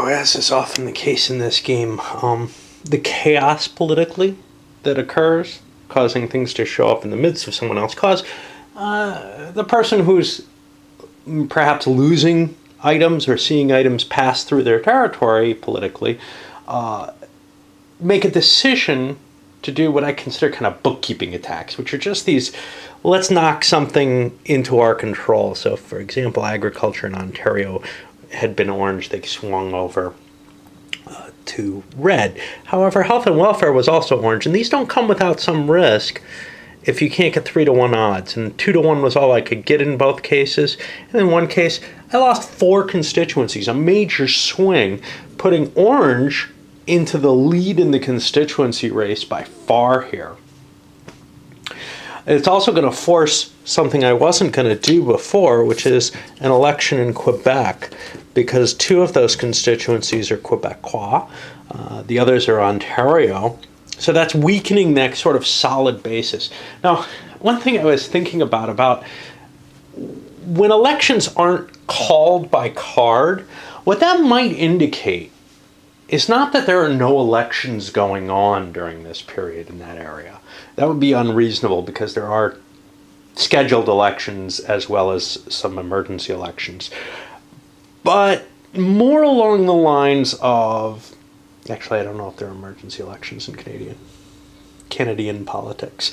as is often the case in this game, the chaos politically that occurs, causing things to show up in the midst of someone else, cause the person who's perhaps losing items or seeing items pass through their territory politically, make a decision to do what I consider kind of bookkeeping attacks, which are just these, let's knock something into our control. So, for example, agriculture in Ontario had been orange, they swung over to red. However, health and welfare was also orange, and these don't come without some risk if you can't get 3-to-1 odds. And 2-to-1 was all I could get in both cases. And in one case, I lost 4 constituencies, a major swing, putting orange into the lead in the constituency race by far here. It's also going to force something I wasn't going to do before, which is an election in Quebec, because 2 of those constituencies are Quebecois, the others are Ontario. So that's weakening that sort of solid basis. Now, one thing I was thinking about when elections aren't called by card, what that might indicate is not that there are no elections going on during this period in that area. That would be unreasonable because there are scheduled elections as well as some emergency elections. But more along the lines of, actually I don't know if there are emergency elections in Canadian politics.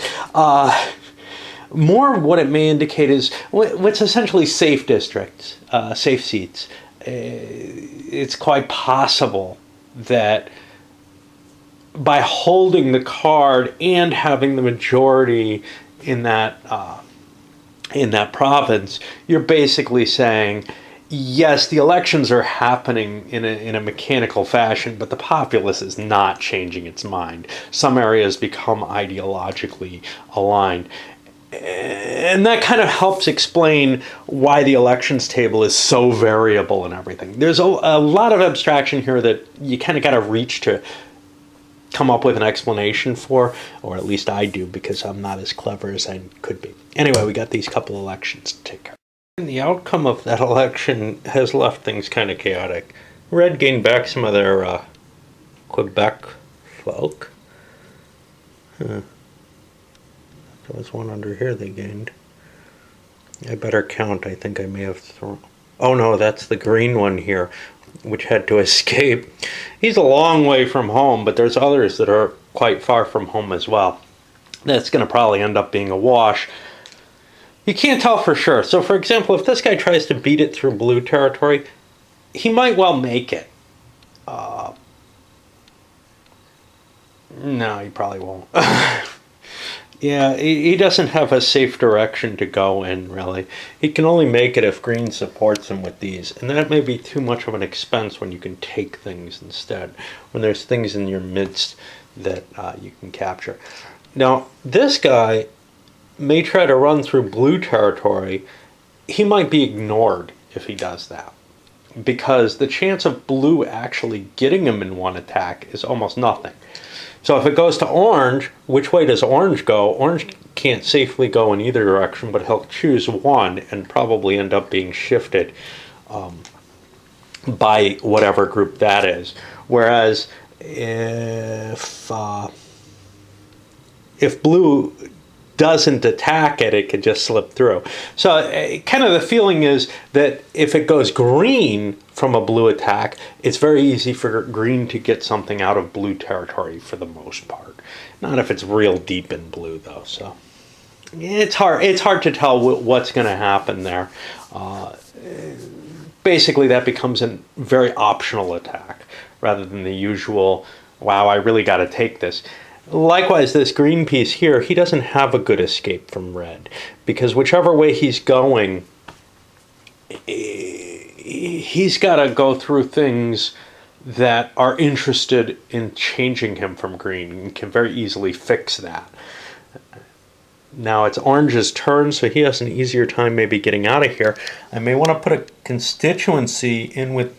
More what it may indicate is what's essentially safe districts, safe seats. It's quite possible that by holding the card and having the majority in that province, you're basically saying, yes, the elections are happening in a mechanical fashion, but the populace is not changing its mind. Some areas become ideologically aligned. And that kind of helps explain why the elections table is so variable and everything. There's a lot of abstraction here that you kind of got to reach to come up with an explanation for, or at least I do, because I'm not as clever as I could be. Anyway, we got these couple elections to take care of. And the outcome of that election has left things kind of chaotic. Red gained back some of their Quebec folk. There was one under here they gained. I better count. I think I may have thrown... Oh no, that's the green one here, which had to escape. He's a long way from home, but there's others that are quite far from home as well. That's going to probably end up being a wash. You can't tell for sure. So, for example, if this guy tries to beat it through blue territory, he might well make it. No, he probably won't. Yeah, he doesn't have a safe direction to go in, really. He can only make it if green supports him with these. And that may be too much of an expense when you can take things instead. When there's things in your midst that you can capture. Now, this guy may try to run through blue territory. He might be ignored if he does that, because the chance of blue actually getting him in one attack is almost nothing. So if it goes to orange, which way does orange go? Orange can't safely go in either direction, but he'll choose one and probably end up being shifted by whatever group that is. Whereas if blue doesn't attack it, it could just slip through. So kind of the feeling is that if it goes green from a blue attack, it's very easy for green to get something out of blue territory for the most part. Not if it's real deep in blue though. So it's hard to tell what's going to happen there. Basically that becomes a very optional attack rather than the usual, wow, I really got to take this. Likewise, this green piece here, he doesn't have a good escape from red, because whichever way he's going, he's got to go through things that are interested in changing him from green and can very easily fix that. Now it's orange's turn, so he has an easier time maybe getting out of here. I may want to put a constituency in with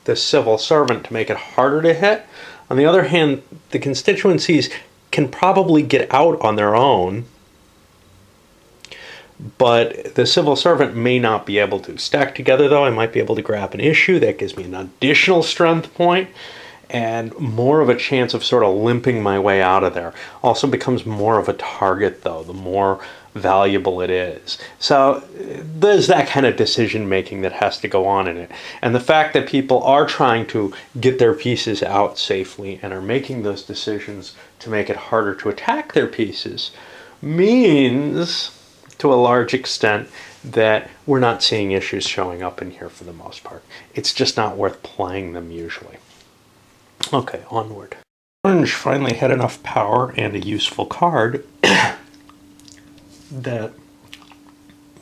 the civil servant to make it harder to hit. On the other hand, the constituencies can probably get out on their own, but the civil servant may not be able to. Stacked together, though, I might be able to grab an issue. That gives me an additional strength point and more of a chance of sort of limping my way out of there. Also becomes more of a target, though, the more valuable it is. So there's that kind of decision making that has to go on in it. And the fact that people are trying to get their pieces out safely and are making those decisions to make it harder to attack their pieces means, to a large extent, that we're not seeing issues showing up in here for the most part. It's just not worth playing them usually. Okay, onward. Orange finally had enough power and a useful card that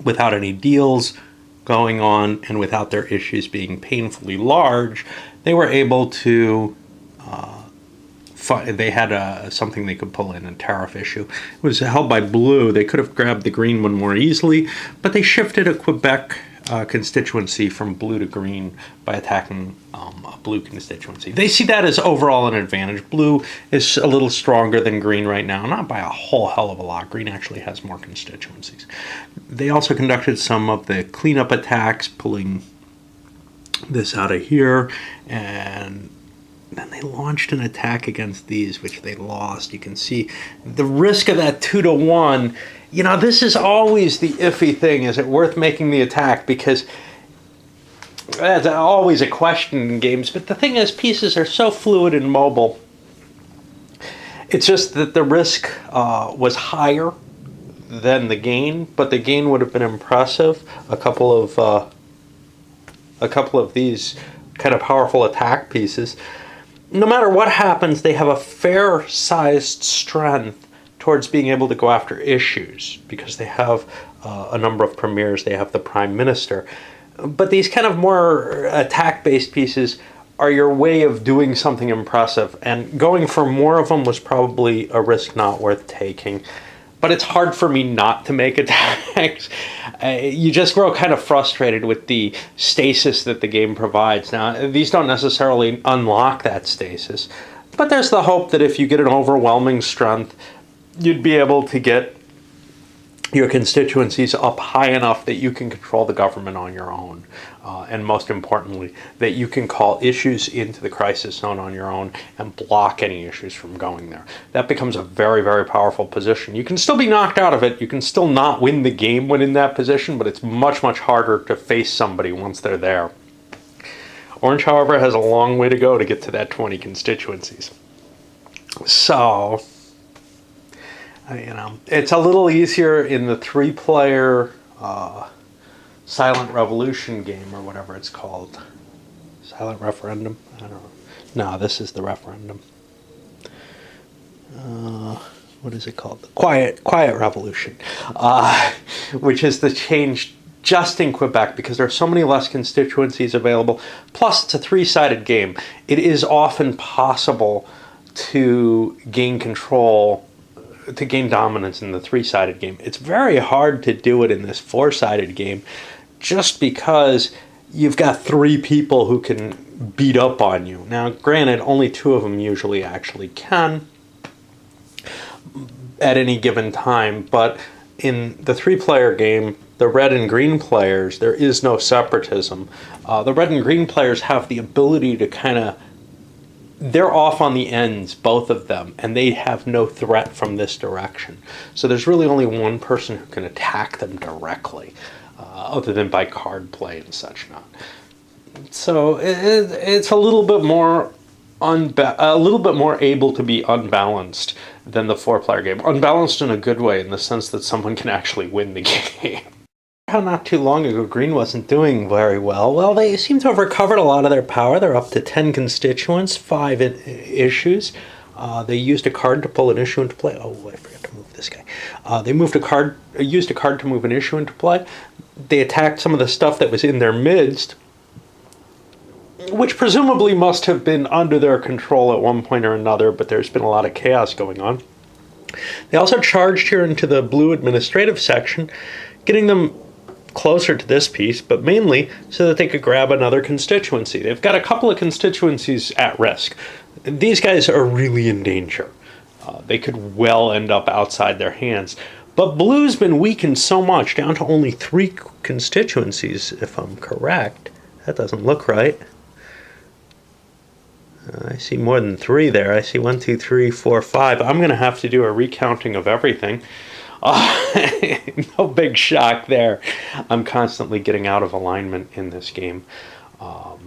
without any deals going on and without their issues being painfully large, they were able to they had something they could pull in, a tariff issue. It was held by blue. They could have grabbed the green one more easily, but they shifted a Quebec constituency from blue to green by attacking a blue constituency. They see that as overall an advantage. Blue is a little stronger than green right now, not by a whole hell of a lot. Green actually has more constituencies. They also conducted some of the cleanup attacks, pulling this out of here, and then they launched an attack against these, which they lost. You can see the risk of that 2-to-1. You know, this is always the iffy thing. Is it worth making the attack? Because that's always a question in games. But the thing is, pieces are so fluid and mobile. It's just that the risk was higher than the gain, but the gain would have been impressive. A couple of these kind of powerful attack pieces. No matter what happens, they have a fair-sized strength towards being able to go after issues because they have a number of premiers. They have the prime minister. But these kind of more attack-based pieces are your way of doing something impressive, and going for more of them was probably a risk not worth taking. But it's hard for me not to make attacks. You just grow kind of frustrated with the stasis that the game provides. Now, these don't necessarily unlock that stasis, but there's the hope that if you get an overwhelming strength, you'd be able to get your constituencies up high enough that you can control the government on your own. And most importantly, that you can call issues into the crisis zone on your own and block any issues from going there. That becomes a very, very powerful position. You can still be knocked out of it. You can still not win the game when in that position, but it's much, much harder to face somebody once they're there. Orange, however, has a long way to go to get to that 20 constituencies. So, it's a little easier in the 3-player Silent Revolution game, or whatever it's called. Silent Referendum? I don't know. No, this is the referendum. What is it called? Quiet Revolution, which is the change just in Quebec because there are so many less constituencies available. Plus, it's a 3-sided game. It is often possible to gain control, to gain dominance in the 3-sided game. It's very hard to do it in this 4-sided game just because you've got 3 people who can beat up on you. Now, granted, only 2 of them usually actually can at any given time, but in the 3-player game, the red and green players, there is no separatism. The red and green players have the ability to kind of, they're off on the ends, both of them, and they have no threat from this direction. So there's really only one person who can attack them directly, other than by card play and such not. So it's a little bit more able to be unbalanced than the 4-player game. Unbalanced in a good way, in the sense that someone can actually win the game. How not too long ago Green wasn't doing very well. Well, they seem to have recovered a lot of their power. They're up to 10 constituents, 5 issues. They used a card to pull an issue into play. Oh, I forgot to move this guy. They used a card to move an issue into play. They attacked some of the stuff that was in their midst, which presumably must have been under their control at one point or another, but there's been a lot of chaos going on. They also charged here into the blue administrative section, getting them closer to this piece, but mainly so that they could grab another constituency. They've got a couple of constituencies at risk. These guys are really in danger. They could well end up outside their hands. But blue's been weakened so much, down to only 3 constituencies, if I'm correct. That doesn't look right. I see more than 3 there. I see 1, 2, 3, 4, 5. I'm going to have to do a recounting of everything. No big shock there. I'm constantly getting out of alignment in this game. But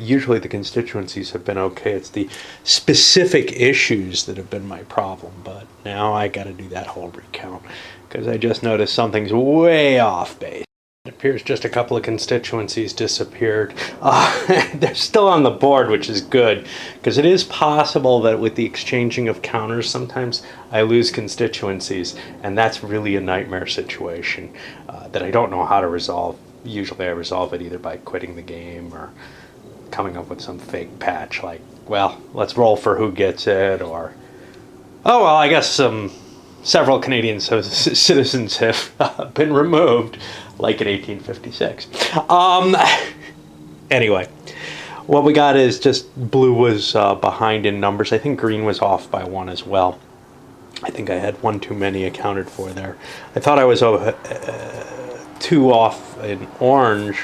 usually the constituencies have been okay. It's the specific issues that have been my problem. But now I got to do that whole recount because I just noticed something's way off base. It appears just a couple of constituencies disappeared. They're still on the board, which is good, because it is possible that with the exchanging of counters, sometimes I lose constituencies, and that's really a nightmare situation that I don't know how to resolve. Usually I resolve it either by quitting the game or coming up with some fake patch like, well, let's roll for who gets it, or, oh, well, I guess several Canadian citizens have been removed, like in 1856. Anyway, what we got is just blue was behind in numbers. I think green was off by 1 as well. I think I had 1 too many accounted for there. I thought I was 2 off in orange,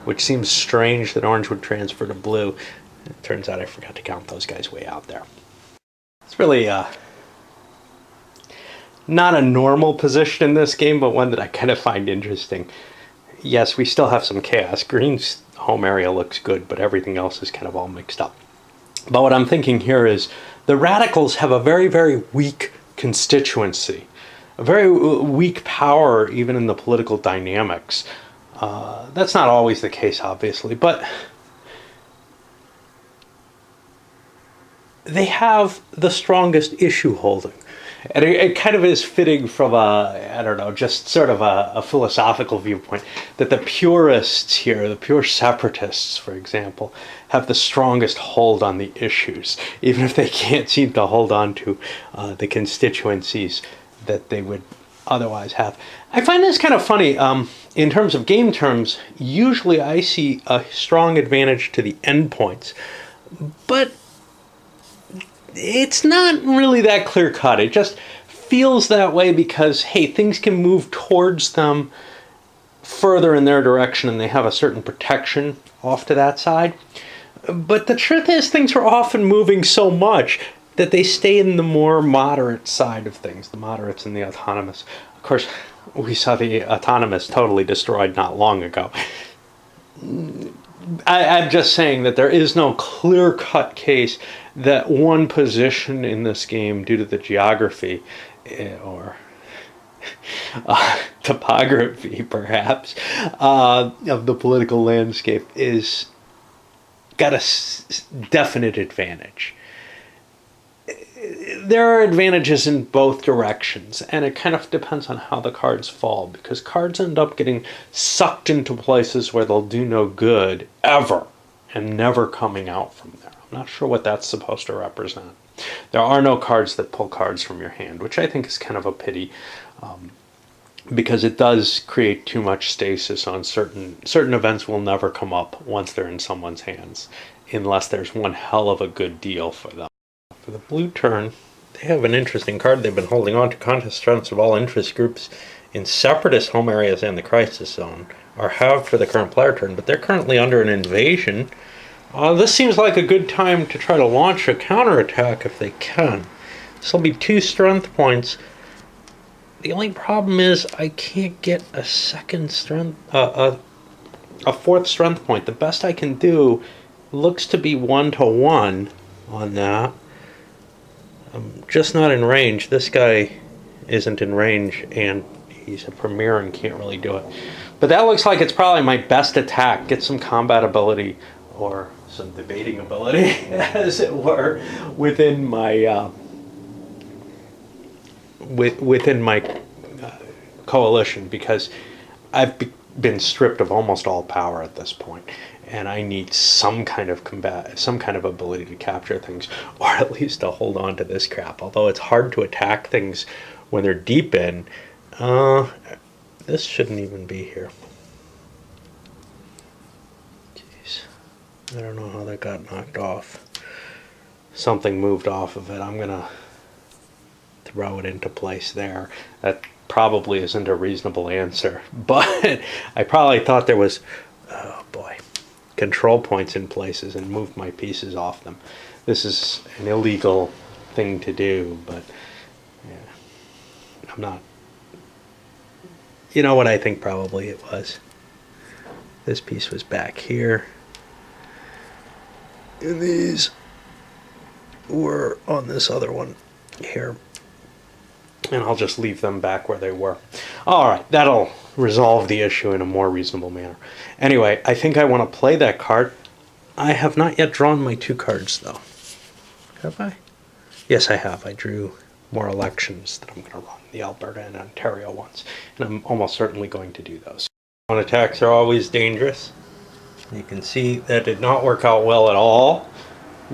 which seems strange that orange would transfer to blue. It turns out I forgot to count those guys way out there. It's really not a normal position in this game, but one that I kind of find interesting. Yes, we still have some chaos. Green's home area looks good, but everything else is kind of all mixed up. But what I'm thinking here is the radicals have a very, very weak constituency, a very weak power even in the political dynamics. That's not always the case, obviously, but they have the strongest issue holding. And it kind of is fitting from just sort of a philosophical viewpoint, that the purists here, the pure separatists, for example, have the strongest hold on the issues, even if they can't seem to hold on to the constituencies that they would otherwise have. I find this kind of funny. In terms of game terms, usually I see a strong advantage to the endpoints, but it's not really that clear cut. It just feels that way because, hey, things can move towards them further in their direction and they have a certain protection off to that side. But the truth is, things are often moving so much that they stay in the more moderate side of things, the moderates and the autonomous. Of course, we saw the autonomous totally destroyed not long ago. I'm just saying that there is no clear-cut case that one position in this game, due to the geography or topography, perhaps, of the political landscape, is got a definite advantage. There are advantages in both directions, and it kind of depends on how the cards fall, because cards end up getting sucked into places where they'll do no good ever and never coming out from there. I'm not sure what that's supposed to represent. There are no cards that pull cards from your hand, which I think is kind of a pity, because it does create too much stasis on certain events will never come up once they're in someone's hands, unless there's one hell of a good deal for them. For the blue turn, they have an interesting card they've been holding on to. Contest strengths of all interest groups in separatist home areas and the crisis zone are halved for the current player turn, but they're currently under an invasion. This seems like a good time to try to launch a counterattack if they can. This will be 2 strength points. The only problem is I can't get a second strength, a 4th strength point. The best I can do looks to be 1-to-1 on that. I'm just not in range. This guy isn't in range, and he's a premier and can't really do it. But that looks like it's probably my best attack. Get some combat ability, or some debating ability, as it were, within my within my coalition, because I've been stripped of almost all power at this point, and I need some kind of combat, some kind of ability to capture things, or at least to hold on to this crap. Although it's hard to attack things when they're deep in. This shouldn't even be here. Jeez, I don't know how that got knocked off. Something moved off of it. I'm gonna throw it into place there. That probably isn't a reasonable answer, but I probably thought there was, oh boy, control points in places and moved my pieces off them. This is an illegal thing to do, but yeah, I'm not. You know what I think probably it was? This piece was back here, and these were on this other one here. And I'll just leave them back where they were. All right, that'll resolve the issue in a more reasonable manner. Anyway, I think I want to play that card. I have not yet drawn my 2 cards, though. Have I? Yes, I have. I drew more elections that I'm going to run, the Alberta and Ontario ones. And I'm almost certainly going to do those. On attacks are always dangerous. You can see that did not work out well at all.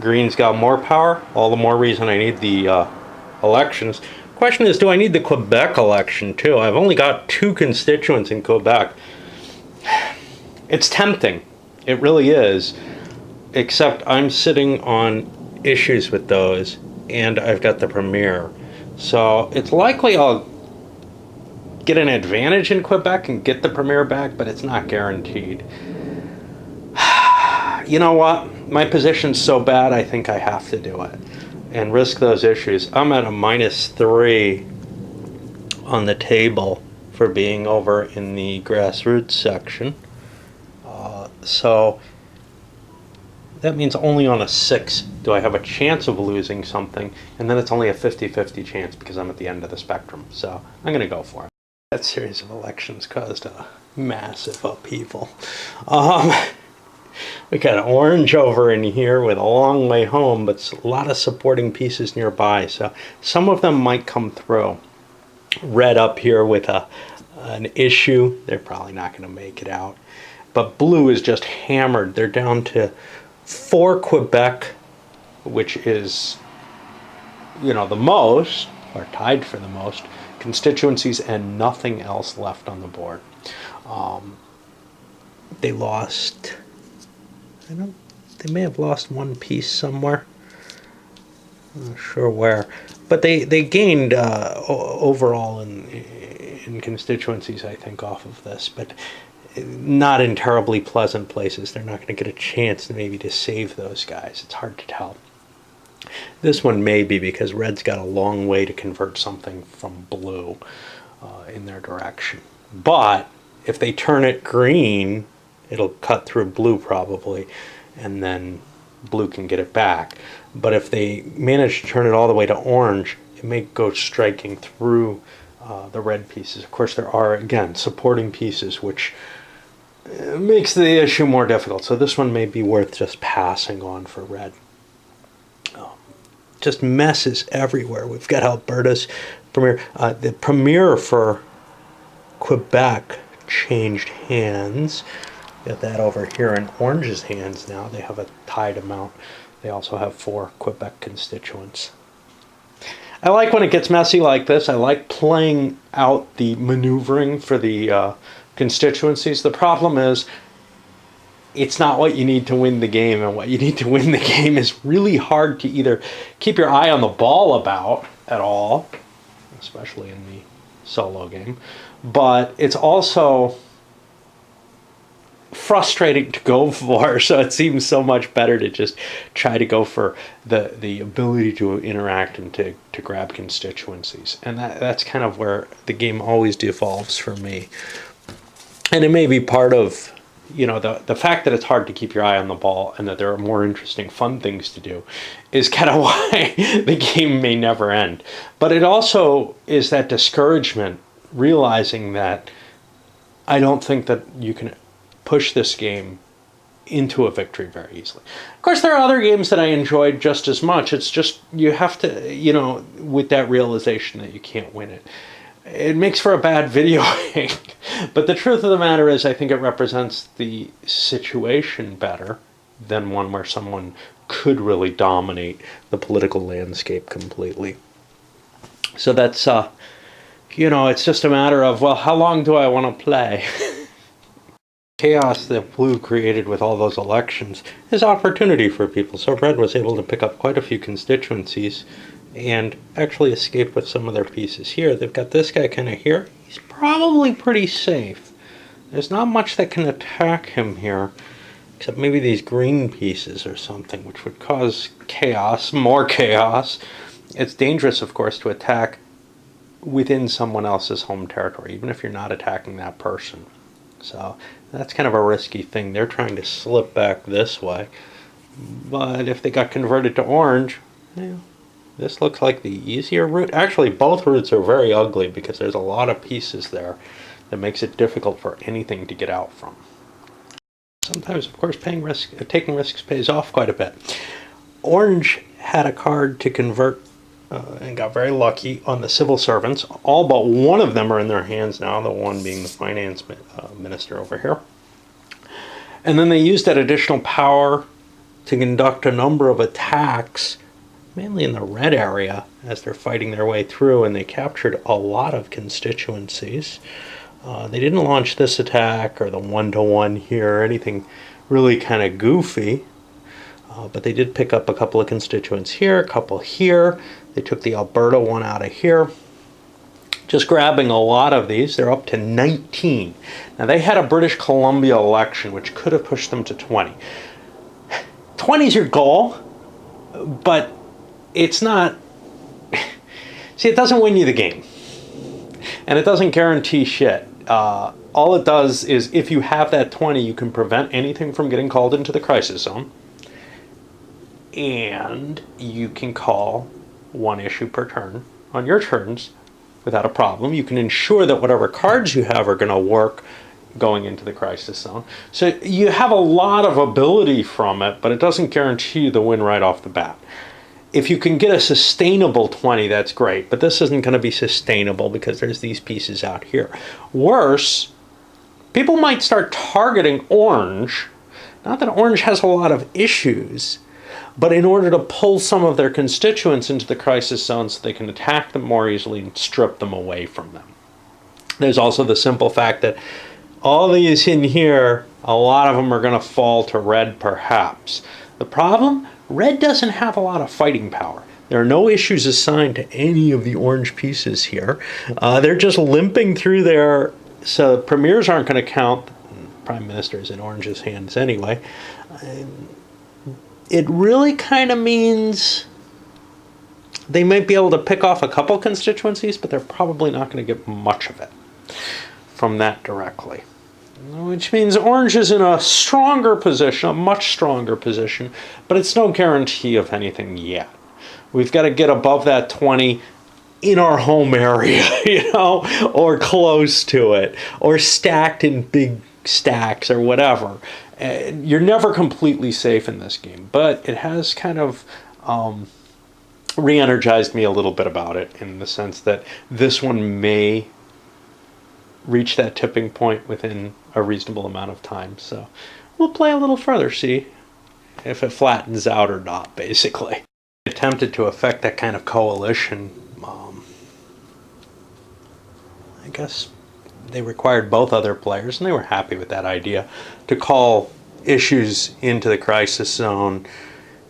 Green's got more power. All the more reason I need the elections. Question is, do I need the Quebec election too? I've only got 2 constituents in Quebec. It's tempting. It really is. Except I'm sitting on issues with those, and I've got the premier. So it's likely I'll get an advantage in Quebec and get the premier back, but it's not guaranteed. You know what? My position's so bad, I think I have to do it and risk those issues. I'm at a -3 on the table for being over in the grassroots section. So that means only on a 6 do I have a chance of losing something, and then it's only a 50-50 chance because I'm at the end of the spectrum. So I'm going to go for it. That series of elections caused a massive upheaval. We got orange over in here with a long way home, but a lot of supporting pieces nearby, so some of them might come through. Red up here with an issue. They're probably not going to make it out. But blue is just hammered. They're down to 4 Quebec, which is, you know, the most, or tied for the most, constituencies, and nothing else left on the board. They lost... they may have lost 1 piece somewhere. I'm not sure where. But they gained overall in constituencies, I think, off of this. But not in terribly pleasant places. They're not going to get a chance maybe to save those guys. It's hard to tell. This one may be because red's got a long way to convert something from blue in their direction. But if they turn it green, it'll cut through blue probably, and then blue can get it back. But if they manage to turn it all the way to orange, it may go striking through the red pieces. Of course, there are, again, supporting pieces, which makes the issue more difficult. So this one may be worth just passing on for red. Just messes everywhere. We've got Alberta's premier. The premier for Quebec changed hands. Got that over here in Orange's hands now. They have a tied amount. They also have 4 Quebec constituents. I like when it gets messy like this. I like playing out the maneuvering for the constituencies. The problem is it's not what you need to win the game, and what you need to win the game is really hard to either keep your eye on the ball about at all, especially in the solo game, but it's also frustrating to go for, so it seems so much better to just try to go for the ability to interact and to grab constituencies. And that's kind of where the game always devolves for me. And it may be part of, you know, the fact that it's hard to keep your eye on the ball and that there are more interesting, fun things to do is kind of why the game may never end. But it also is that discouragement, realizing that I don't think that you can push this game into a victory very easily. Of course, there are other games that I enjoyed just as much. It's just, you have to, you know, with that realization that you can't win it. It makes for a bad video game. But the truth of the matter is, I think it represents the situation better than one where someone could really dominate the political landscape completely. So that's, you know, it's just a matter of, well, how long do I want to play? Chaos that blue created with all those elections is opportunity for people. So red was able to pick up quite a few constituencies and actually escape with some of their pieces here. They've got this guy kind of here. He's probably pretty safe. There's not much that can attack him here, except maybe these green pieces or something, which would cause chaos, more chaos. It's dangerous, of course, to attack within someone else's home territory, even if you're not attacking that person. So that's kind of a risky thing. They're trying to slip back this way. But if they got converted to orange, yeah, this looks like the easier route. Actually, both routes are very ugly because there's a lot of pieces there that makes it difficult for anything to get out from. Sometimes, of course, taking risks pays off quite a bit. Orange had a card to convert and got very lucky on the civil servants. All but one of them are in their hands now, the one being the finance minister over here. And then they used that additional power to conduct a number of attacks, mainly in the red area, as they're fighting their way through, and they captured a lot of constituencies. They didn't launch this attack or the one-to-one here or anything really kind of goofy, but they did pick up a couple of constituents here, a couple here. They took the Alberta one out of here. Just grabbing a lot of these. They're up to 19. Now, they had a British Columbia election, which could have pushed them to 20. 20 is your goal, but it's not... See, it doesn't win you the game. And it doesn't guarantee shit. All it does is, if you have that 20, you can prevent anything from getting called into the crisis zone. And you can call one issue per turn on your turns without a problem. You can ensure that whatever cards you have are going to work going into the crisis zone. So you have a lot of ability from it, but it doesn't guarantee you the win right off the bat. If you can get a sustainable 20, that's great, but this isn't going to be sustainable because there's these pieces out here. Worse, people might start targeting orange. Not that orange has a lot of issues, but in order to pull some of their constituents into the crisis zone so they can attack them more easily and strip them away from them. There's also the simple fact that all these in here, a lot of them are going to fall to red perhaps. The problem? Red doesn't have a lot of fighting power. There are no issues assigned to any of the orange pieces here. They're just limping through there, so premiers aren't going to count. Prime Minister is in orange's hands anyway. It really kind of means they might be able to pick off a couple constituencies, but they're probably not going to get much of it from that directly. Which means orange is in a stronger position, a much stronger position, but it's no guarantee of anything yet. We've got to get above that 20 in our home area, or close to it, or stacked in big stacks or whatever. You're never completely safe in this game, but it has kind of re-energized me a little bit about it, in the sense that this one may reach that tipping point within a reasonable amount of time. So we'll play a little further, see if it flattens out or not, basically. Attempted to affect that kind of coalition. I guess they required both other players, and they were happy with that idea, to call issues into the crisis zone,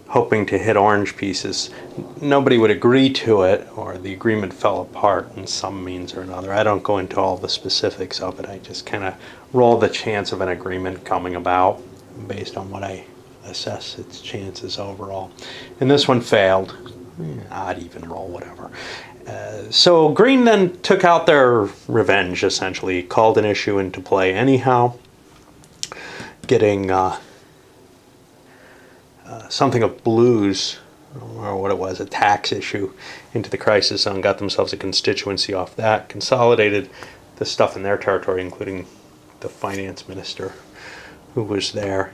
hoping to hit orange pieces. Nobody would agree to it, or the agreement fell apart in some means or another. I don't go into all the specifics of it. I just kind of roll the chance of an agreement coming about based on what I assess its chances overall. And this one failed. Odd even roll, whatever. So Green then took out their revenge, essentially, called an issue into play anyhow, getting something of blues, or what it was, a tax issue, into the crisis zone, got themselves a constituency off that, consolidated the stuff in their territory, including the finance minister who was there.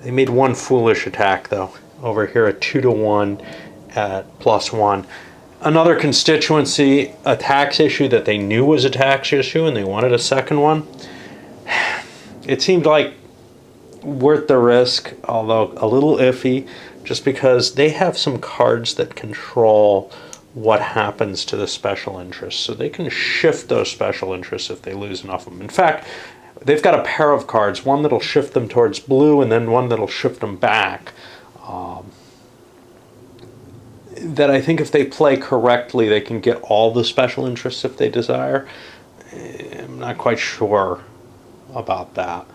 They made one foolish attack, though, over here, a 2-to-1 at +1. Another constituency, a tax issue that they knew was a tax issue, and they wanted a second one. It seemed like worth the risk, although a little iffy, just because they have some cards that control what happens to the special interests. So they can shift those special interests if they lose enough of them. In fact, they've got a pair of cards, one that'll shift them towards blue and then one that'll shift them back. that I think if they play correctly, they can get all the special interests if they desire. I'm not quite sure about that.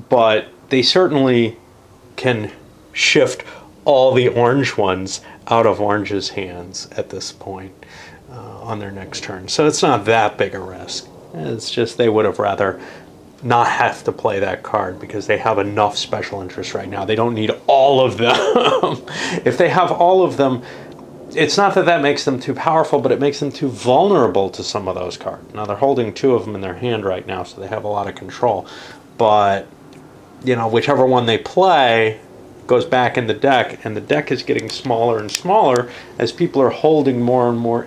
But they certainly can shift all the orange ones out of Orange's hands at this point on their next turn. So it's not that big a risk. It's just they would have rather not have to play that card because they have enough special interests right now. They don't need all of them. If they have all of them, it's not that that makes them too powerful, but it makes them too vulnerable to some of those cards. Now, they're holding 2 of them in their hand right now, so they have a lot of control. But, you know, whichever one they play goes back in the deck, and the deck is getting smaller and smaller as people are holding more and more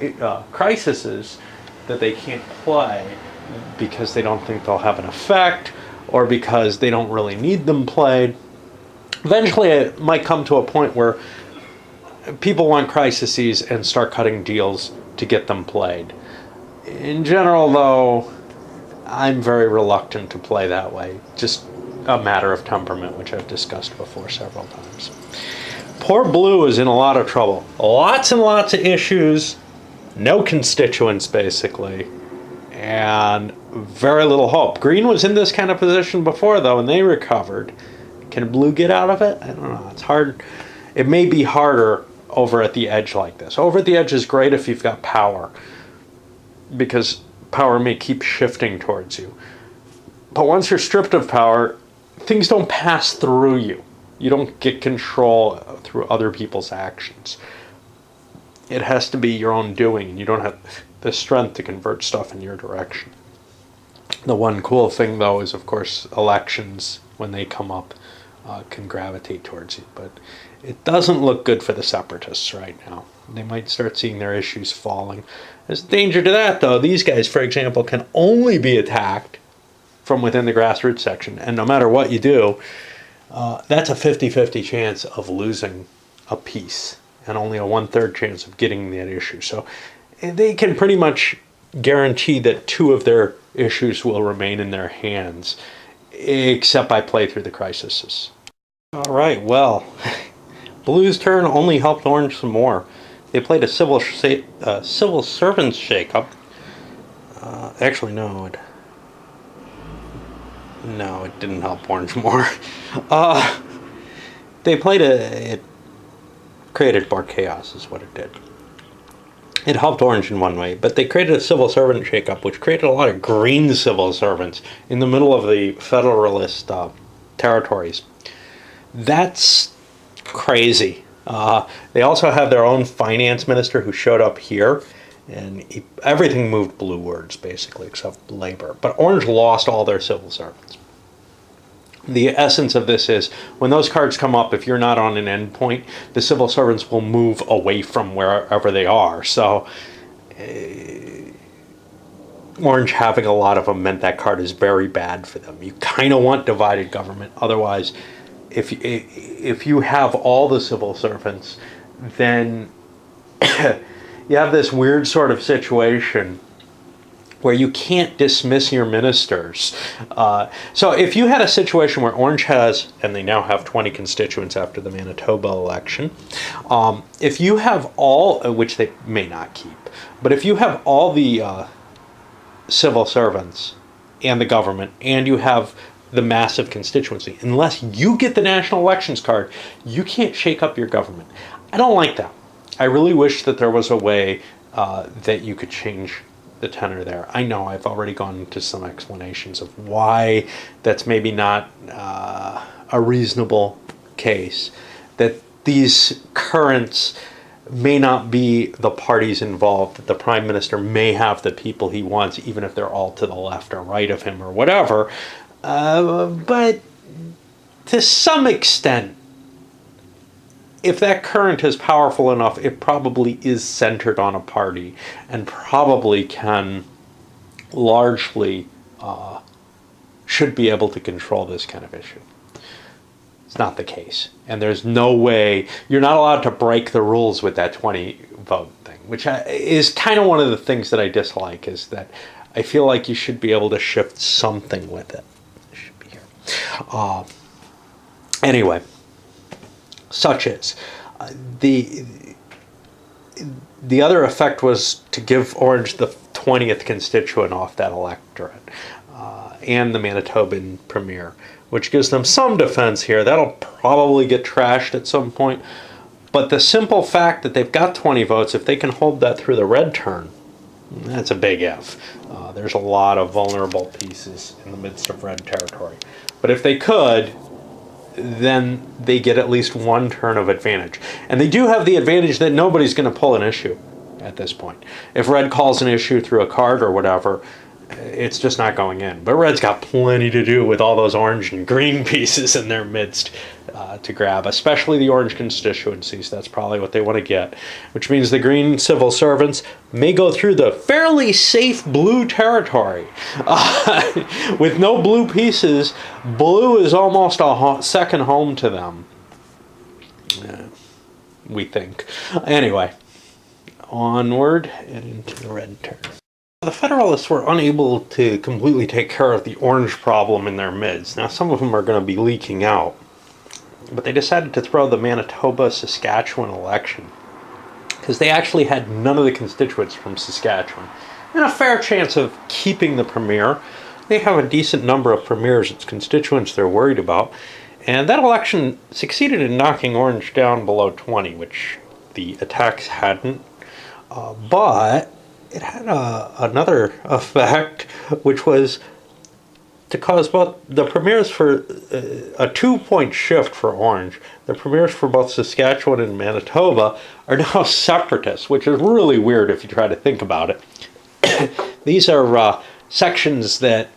crises that they can't play because they don't think they'll have an effect or because they don't really need them played. Eventually, it might come to a point where people want crises and start cutting deals to get them played. In general, though, I'm very reluctant to play that way. Just a matter of temperament, which I've discussed before several times. Poor Blue is in a lot of trouble. Lots and lots of issues, no constituents basically, and very little hope. Green was in this kind of position before though, and they recovered. Can Blue get out of it? I don't know. It's hard. It may be harder over at the edge like this. Over at the edge is great if you've got power, because power may keep shifting towards you. But once you're stripped of power, things don't pass through you. You don't get control through other people's actions. It has to be your own doing, and you don't have the strength to convert stuff in your direction. The one cool thing, though, is, of course, elections, when they come up, can gravitate towards you. But it doesn't look good for the separatists right now. They might start seeing their issues falling. There's a danger to that, though. These guys, for example, can only be attacked from within the grassroots section. And no matter what you do, that's a 50-50 chance of losing a piece and only a 1/3 chance of getting that issue. So they can pretty much guarantee that 2 of their issues will remain in their hands, except I play through the crises. All right, well, Blue's turn only helped Orange some more. They played a civil servants shakeup. Actually, no, it didn't help Orange more. They played it created more chaos is what it did. It helped Orange in one way, but they created a civil servant shakeup, which created a lot of green civil servants in the middle of the Federalist territories. That's crazy. They also have their own finance minister who showed up here, and everything moved bluewards, basically, except labor. But Orange lost all their civil servants. The essence of this is, when those cards come up, if you're not on an endpoint, the civil servants will move away from wherever they are. So Orange having a lot of them meant that card is very bad for them. You kind of want divided government. Otherwise, if you have all the civil servants, then you have this weird sort of situation where you can't dismiss your ministers. So if you had a situation where Orange has, and they now have 20 constituents after the Manitoba election, if you have all, which they may not keep, but if you have all the civil servants and the government, and you have the massive constituency, unless you get the national elections card, you can't shake up your government. I don't like that. I really wish that there was a way that you could change the tenor there. I know I've already gone into some explanations of why that's maybe not a reasonable case, that these currents may not be the parties involved, that the prime minister may have the people he wants, even if they're all to the left or right of him or whatever. But to some extent, if that current is powerful enough, it probably is centered on a party and probably can largely should be able to control this kind of issue. It's not the case. And there's no way, you're not allowed to break the rules with that 20 vote thing, which is kind of one of the things that I dislike, is that I feel like you should be able to shift something with it. It should be here. Anyway. Such as the other effect was to give Orange the 20th constituent off that electorate, and the Manitoban premier, which gives them some defense here. That'll probably get trashed at some point. But the simple fact that they've got 20 votes, if they can hold that through the red turn, that's a big if. There's a lot of vulnerable pieces in the midst of red territory. But if they could, then they get at least one turn of advantage. And they do have the advantage that nobody's going to pull an issue at this point. If red calls an issue through a card or whatever, it's just not going in. But red's got plenty to do with all those orange and green pieces in their midst to grab, especially the orange constituencies. That's probably what they want to get, which means the green civil servants may go through the fairly safe blue territory. With no blue pieces, blue is almost a second home to them, we think. Anyway, onward and into the red turn. The Federalists were unable to completely take care of the orange problem in their midst. Now, some of them are going to be leaking out, but they decided to throw the Manitoba-Saskatchewan election because they actually had none of the constituents from Saskatchewan and a fair chance of keeping the premier. They have a decent number of premiers as constituents they're worried about, and that election succeeded in knocking Orange down below 20, which the attacks hadn't, but it had another effect, which was to cause both the premiers for a 2-point shift for Orange. The premiers for both Saskatchewan and Manitoba are now separatists, which is really weird if you try to think about it. These are sections that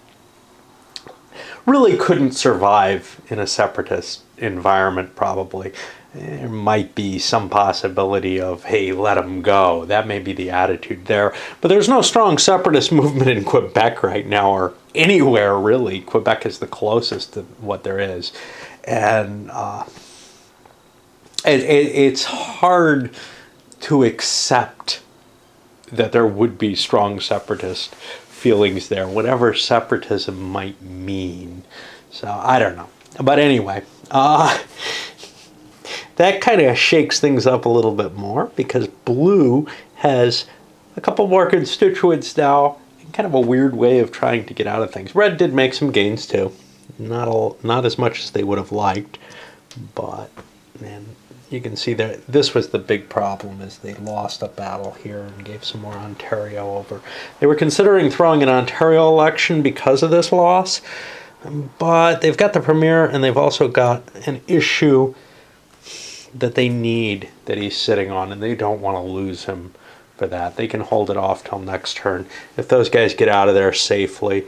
really couldn't survive in a separatist environment, probably. There might be some possibility of, hey, let them go. That may be the attitude there. But there's no strong separatist movement in Quebec right now, or anywhere really. Quebec is the closest to what there is. And it's hard to accept that there would be strong separatist feelings there, whatever separatism might mean. So, I don't know. But anyway, that kind of shakes things up a little bit more because blue has a couple more constituents now, in kind of a weird way of trying to get out of things. Red did make some gains too, not as much as they would have liked, but man, you can see that this was the big problem, is they lost a battle here and gave some more Ontario over. They were considering throwing an Ontario election because of this loss, but they've got the premier and they've also got an issue that they need that he's sitting on, and they don't want to lose him for that. They can hold it off till next turn. If those guys get out of there safely,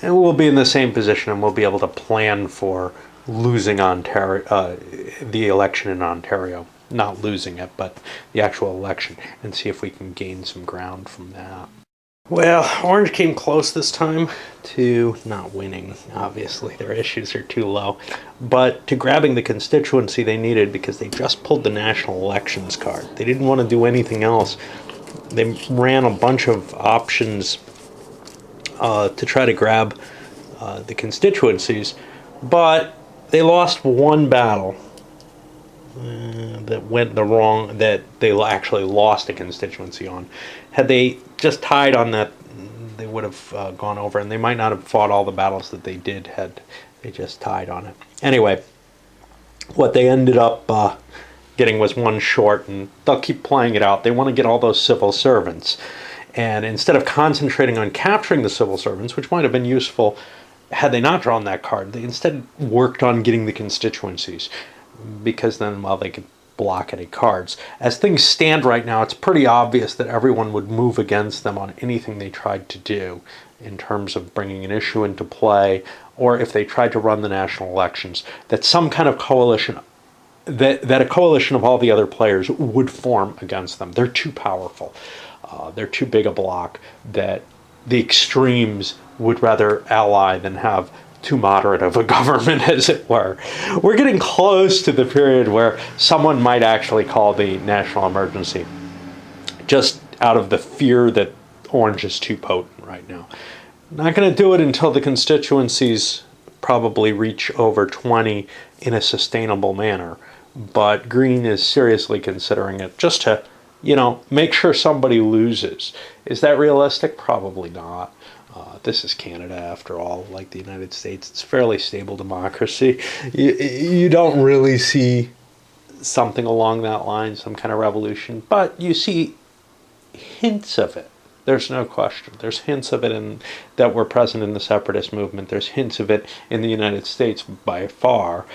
and we'll be in the same position and we'll be able to plan for losing Ontario, the election in Ontario. Not losing it, but the actual election, and see if we can gain some ground from that. Well, Orange came close this time to not winning, obviously. Their issues are too low. But to grabbing the constituency they needed, because they just pulled the national elections card. They didn't want to do anything else. They ran a bunch of options to try to grab the constituencies, but they lost one battle that went the wrong, that they actually lost a constituency on. Had they just tied on that, they would have gone over, and they might not have fought all the battles that they did had they just tied on it. Anyway, what they ended up getting was one short, and they'll keep playing it out. They want to get all those civil servants, and instead of concentrating on capturing the civil servants, which might have been useful had they not drawn that card, they instead worked on getting the constituencies, because then, well, they could block any cards. As things stand right now, it's pretty obvious that everyone would move against them on anything they tried to do in terms of bringing an issue into play, or if they tried to run the national elections, that some kind of coalition, that a coalition of all the other players would form against them. They're too powerful. They're too big a block that the extremes would rather ally than have too moderate of a government, as it were. We're getting close to the period where someone might actually call the national emergency, just out of the fear that Orange is too potent right now. Not going to do it until the constituencies probably reach over 20 in a sustainable manner, but Green is seriously considering it, just to make sure somebody loses. Is that realistic? Probably not. This is Canada, after all, like the United States. It's a fairly stable democracy. You don't really see something along that line, some kind of revolution, but you see hints of it. There's no question. There's hints of it that were present in the separatist movement. There's hints of it in the United States by far.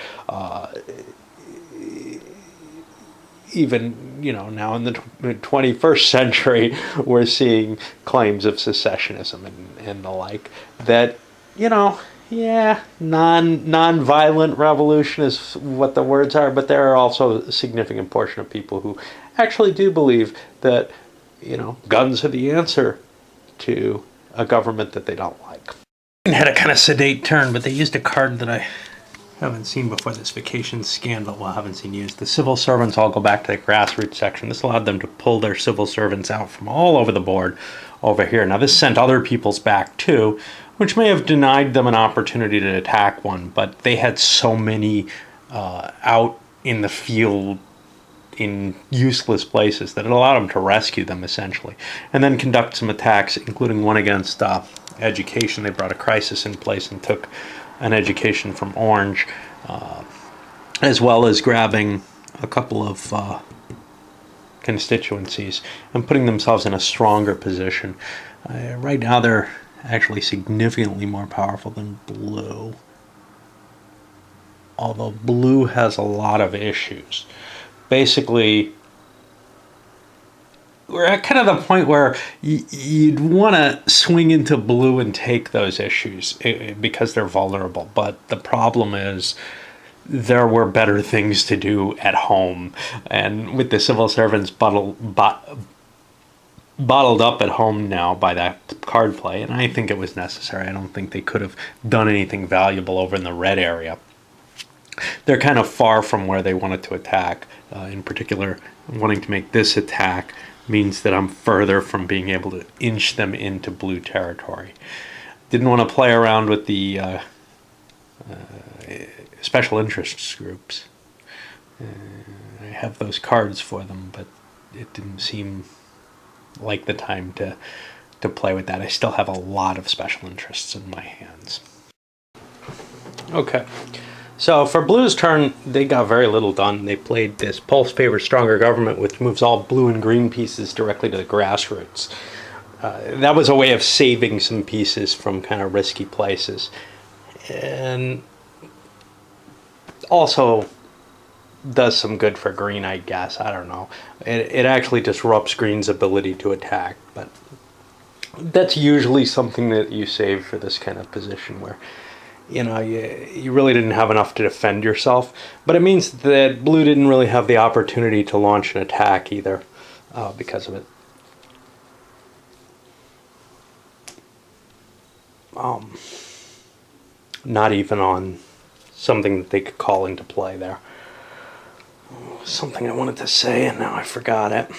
Even, now in the 21st century, we're seeing claims of secessionism and the like that, non-violent revolution is what the words are, but there are also a significant portion of people who actually do believe that, guns are the answer to a government that they don't like. It had a kind of sedate turn, but they used a card that I haven't seen before, this vacation scandal. Well, I haven't seen used. The civil servants all go back to the grassroots section. This allowed them to pull their civil servants out from all over the board over here. Now, this sent other peoples back too, which may have denied them an opportunity to attack one, but they had so many out in the field in useless places that it allowed them to rescue them, essentially, and then conduct some attacks, including one against education. They brought a crisis in place and took an education from Orange, as well as grabbing a couple of constituencies and putting themselves in a stronger position. Right now they're actually significantly more powerful than Blue, although Blue has a lot of issues. Basically, we're at kind of the point where you'd want to swing into Blue and take those issues because they're vulnerable. But the problem is there were better things to do at home. And with the civil servants bottled up at home now by that card play, and I think it was necessary. I don't think they could have done anything valuable over in the red area. They're kind of far from where they wanted to attack. In particular, wanting to make this attack means that I'm further from being able to inch them into Blue territory. Didn't want to play around with the special interests groups. I have those cards for them, but it didn't seem like the time to play with that. I still have a lot of special interests in my hands. Okay. So for Blue's turn, they got very little done. They played this Pulse Favors Stronger Government, which moves all blue and green pieces directly to the grassroots. That was a way of saving some pieces from kind of risky places. And also does some good for green, I guess. I don't know. It actually disrupts green's ability to attack, but that's usually something that you save for this kind of position where you really didn't have enough to defend yourself. But it means that Blue didn't really have the opportunity to launch an attack either because of it. Not even on something that they could call into play there. Something I wanted to say and now I forgot it.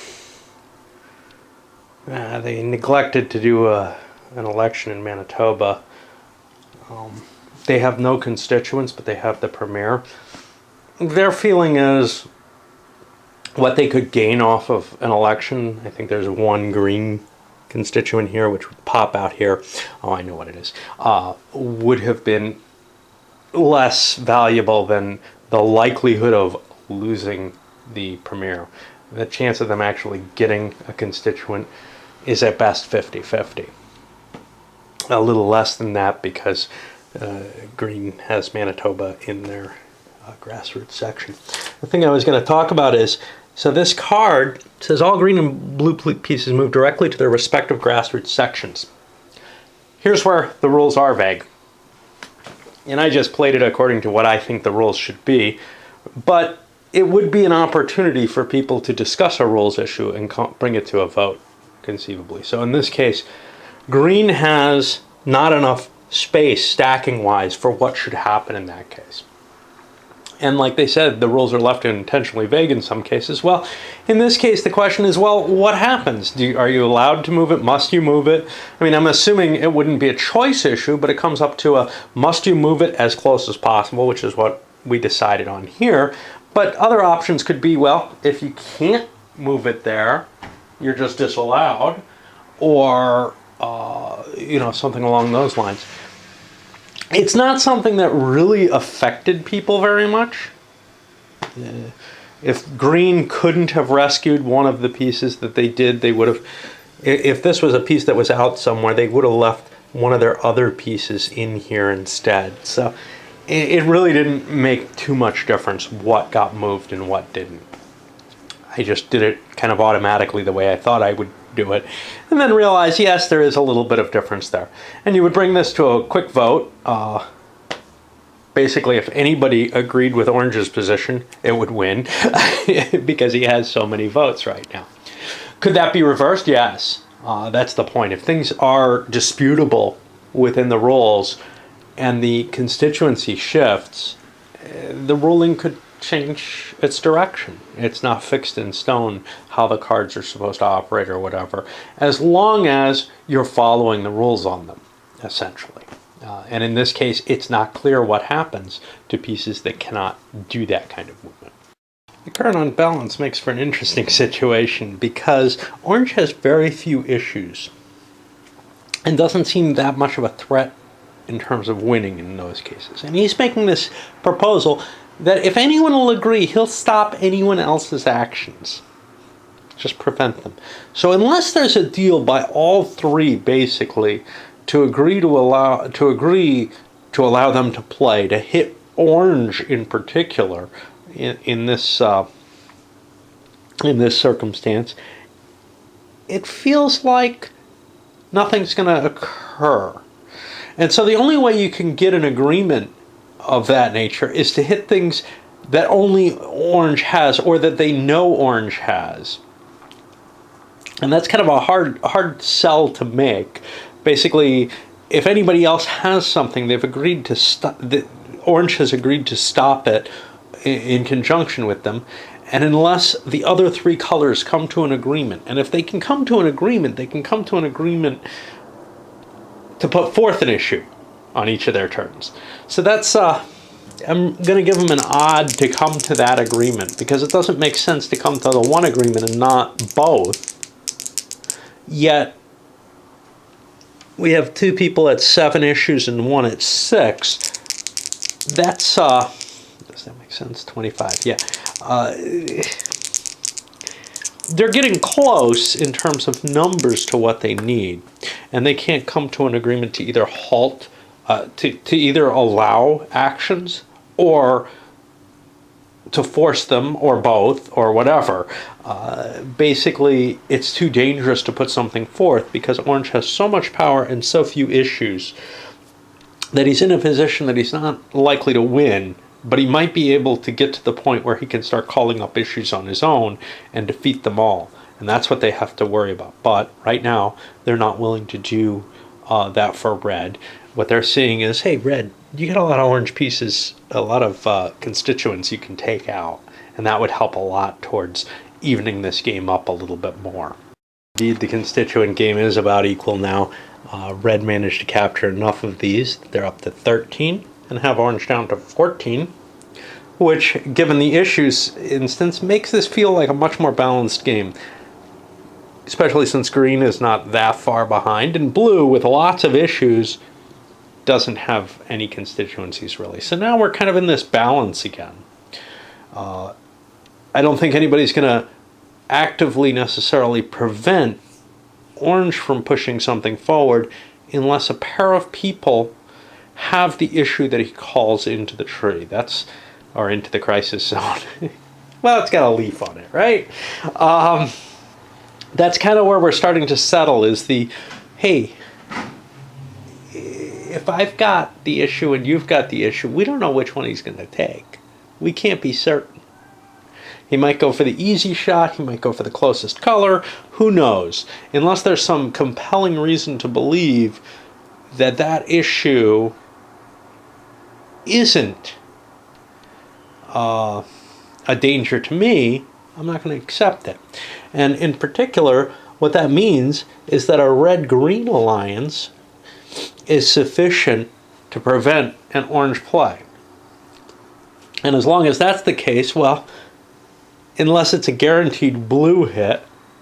They neglected to do an election in Manitoba. They have no constituents, but they have the premier. Their feeling is what they could gain off of an election. I think there's one green constituent here, which would pop out here. Oh, I know what it is. Would have been less valuable than the likelihood of losing the premier. The chance of them actually getting a constituent is at best 50-50. A little less than that because Green has Manitoba in their grassroots section. The thing I was going to talk about is, so this card says all green and blue pieces move directly to their respective grassroots sections. Here's where the rules are vague. And I just played it according to what I think the rules should be, but it would be an opportunity for people to discuss a rules issue and bring it to a vote, conceivably. So in this case, green has not enough space stacking-wise for what should happen in that case. And like they said, the rules are left intentionally vague in some cases. Well, in this case, the question is, well, what happens? Are you allowed to move it? Must you move it? I mean, I'm assuming it wouldn't be a choice issue, but it comes up to a must you move it as close as possible, which is what we decided on here. But other options could be, well, if you can't move it there, you're just disallowed, or something along those lines. It's not something that really affected people very much. If green couldn't have rescued one of the pieces that they did, they would have. If this was a piece that was out somewhere, they would have left one of their other pieces in here instead. So it really didn't make too much difference what got moved and what didn't. I just did it kind of automatically the way I thought I would do it, and then realized, yes, there is a little bit of difference there. And you would bring this to a quick vote. Basically, if anybody agreed with Orange's position, it would win because he has so many votes right now. Could that be reversed? Yes. That's the point. If things are disputable within the rules and the constituency shifts, the ruling could change its direction. It's not fixed in stone how the cards are supposed to operate or whatever, as long as you're following the rules on them, essentially. And in this case, it's not clear what happens to pieces that cannot do that kind of movement. The current unbalance makes for an interesting situation because Orange has very few issues and doesn't seem that much of a threat in terms of winning in those cases. And he's making this proposal that if anyone will agree, he'll stop anyone else's actions. Just prevent them. So unless there's a deal by all three, basically, to agree to allow them to play, to hit Orange in particular, in this circumstance, it feels like nothing's going to occur. And so the only way you can get an agreement of that nature is to hit things that only Orange has, or that they know Orange has. And that's kind of a hard sell to make. Basically, if anybody else has something, they've agreed to stop. Orange has agreed to stop it in conjunction with them, and unless the other three colors come to an agreement, and if they can come to an agreement, they can come to an agreement to put forth an issue on each of their turns. So that's I'm going to give them an odd to come to that agreement, because it doesn't make sense to come to the one agreement and not both. Yet we have two people at 7 issues and one at 6. That's does that make sense? 25, yeah. They're getting close in terms of numbers to what they need, and they can't come to an agreement to either halt, to either allow actions or to force them, or both, or whatever. Basically, it's too dangerous to put something forth because Orange has so much power and so few issues that he's in a position that he's not likely to win, but he might be able to get to the point where he can start calling up issues on his own and defeat them all. And that's what they have to worry about. But right now, they're not willing to do that for Red. What they're seeing is, hey, Red, you got a lot of Orange pieces, a lot of constituents you can take out, and that would help a lot towards evening this game up a little bit more. Indeed, the constituent game is about equal now. Red managed to capture enough of these. They're up to 13 and have Orange down to 14, which, given the issues instance, makes this feel like a much more balanced game, especially since green is not that far behind, and blue, with lots of issues, doesn't have any constituencies really. So now we're kind of in this balance again. I don't think anybody's going to actively necessarily prevent Orange from pushing something forward unless a pair of people have the issue that he calls into the tree. Or into the crisis zone. Well, it's got a leaf on it, right? That's kind of where we're starting to settle, is the, hey, if I've got the issue and you've got the issue, we don't know which one he's going to take. We can't be certain. He might go for the easy shot. He might go for the closest color. Who knows? Unless there's some compelling reason to believe that that issue isn't a danger to me, I'm not going to accept it. And in particular, what that means is that a red-green alliance is sufficient to prevent an Orange play. And as long as that's the case, well, unless it's a guaranteed blue hit,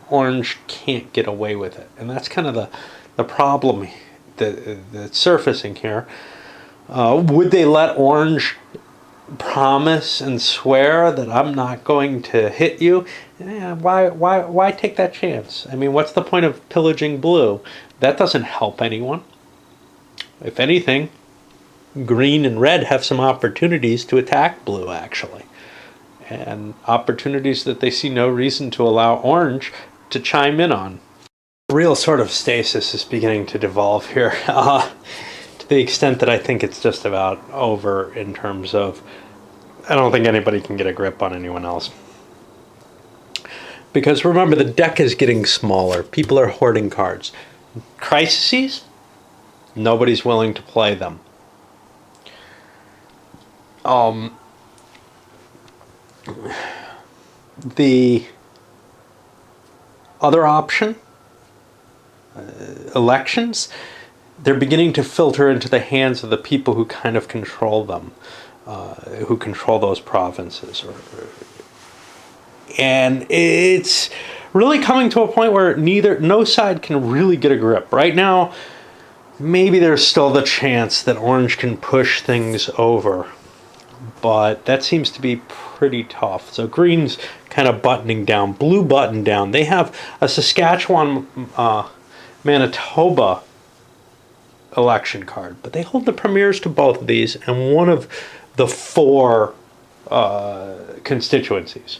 orange can't get away with it. And that's kind of the problem that's surfacing here. Would they let orange promise and swear that I'm not going to hit you? Why take that chance? I mean, what's the point of pillaging blue? That doesn't help anyone. If anything, green and red have some opportunities to attack blue, actually. And opportunities that they see no reason to allow orange to chime in on. A real sort of stasis is beginning to devolve here. To the extent that I think it's just about over in terms of, I don't think anybody can get a grip on anyone else. Because remember, the deck is getting smaller. People are hoarding cards. Crises? Nobody's willing to play them. The other option, elections, they're beginning to filter into the hands of the people who kind of control them, who control those provinces. And it's really coming to a point where no side can really get a grip. Right now, maybe there's still the chance that orange can push things over, but that seems to be pretty tough. So green's kind of buttoning down, blue button down. They have a Saskatchewan, Manitoba election card, but they hold the premiers to both of these and one of the 4 constituencies.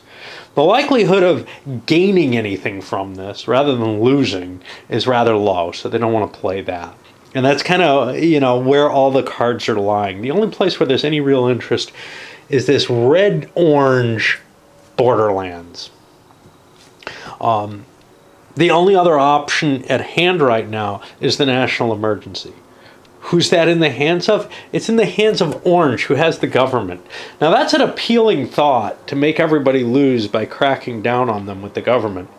The likelihood of gaining anything from this rather than losing is rather low, so they don't want to play that. And that's kind of, where all the cards are lying. The only place where there's any real interest is this red-orange borderlands. The only other option at hand right now is the national emergency. Who's that in the hands of? It's in the hands of orange, who has the government. Now that's an appealing thought, to make everybody lose by cracking down on them with the government.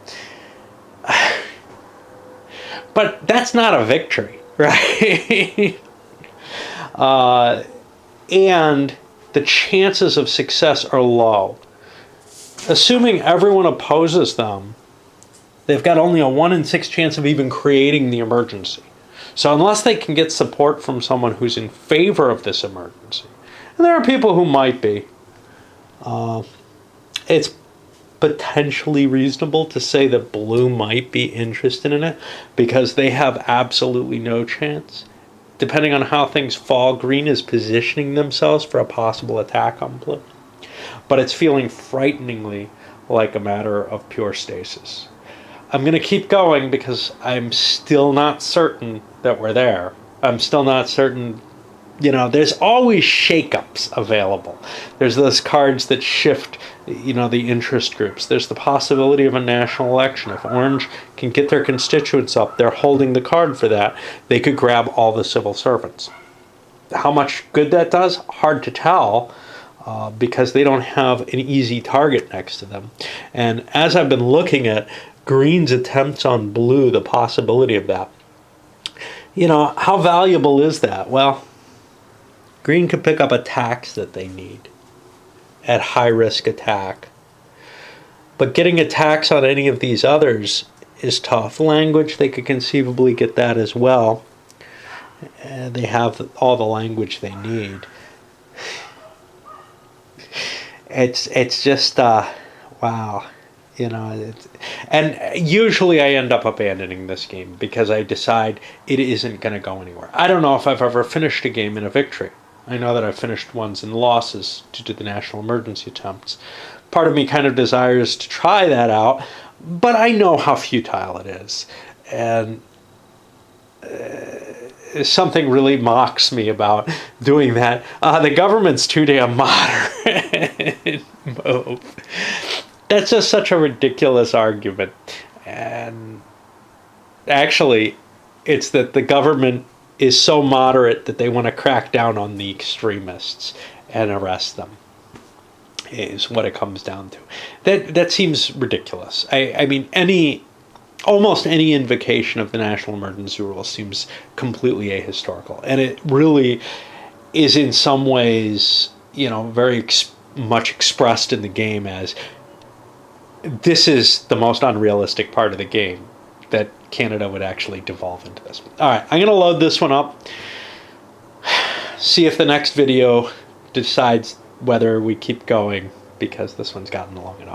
But that's not a victory, right? And the chances of success are low. Assuming everyone opposes them, they've got only a 1 in 6 chance of even creating the emergency. So unless they can get support from someone who's in favor of this emergency, and there are people who might be, it's potentially reasonable to say that blue might be interested in it because they have absolutely no chance. Depending on how things fall, green is positioning themselves for a possible attack on blue. But it's feeling frighteningly like a matter of pure stasis. I'm going to keep going because I'm still not certain that we're there. I'm still not certain, there's always shakeups available. There's those cards that shift, the interest groups. There's the possibility of a national election. If orange can get their constituents up, they're holding the card for that, they could grab all the civil servants. How much good that does? Hard to tell. Because they don't have an easy target next to them. And as I've been looking at green's attempts on blue, the possibility of that, how valuable is that? Well, green could pick up a tax that they need at high risk attack. But getting a tax on any of these others is tough. Language, they could conceivably get that as well. They have all the language they need. It's just, wow. And usually I end up abandoning this game because I decide it isn't going to go anywhere. I don't know if I've ever finished a game in a victory. I know that I've finished ones in losses due to the national emergency attempts. Part of me kind of desires to try that out, but I know how futile it is. And something really mocks me about doing that. The government's too damn moderate. Move. That's just such a ridiculous argument. And actually, it's that the government is so moderate that they want to crack down on the extremists and arrest them, is what it comes down to. That seems ridiculous. I mean, almost any invocation of the national emergency rule seems completely ahistorical. And it really is in some ways, very much expressed in the game as this is the most unrealistic part of the game, that Canada would actually devolve into this. All right, I'm going to load this one up. See if the next video decides whether we keep going, because this one's gotten long enough.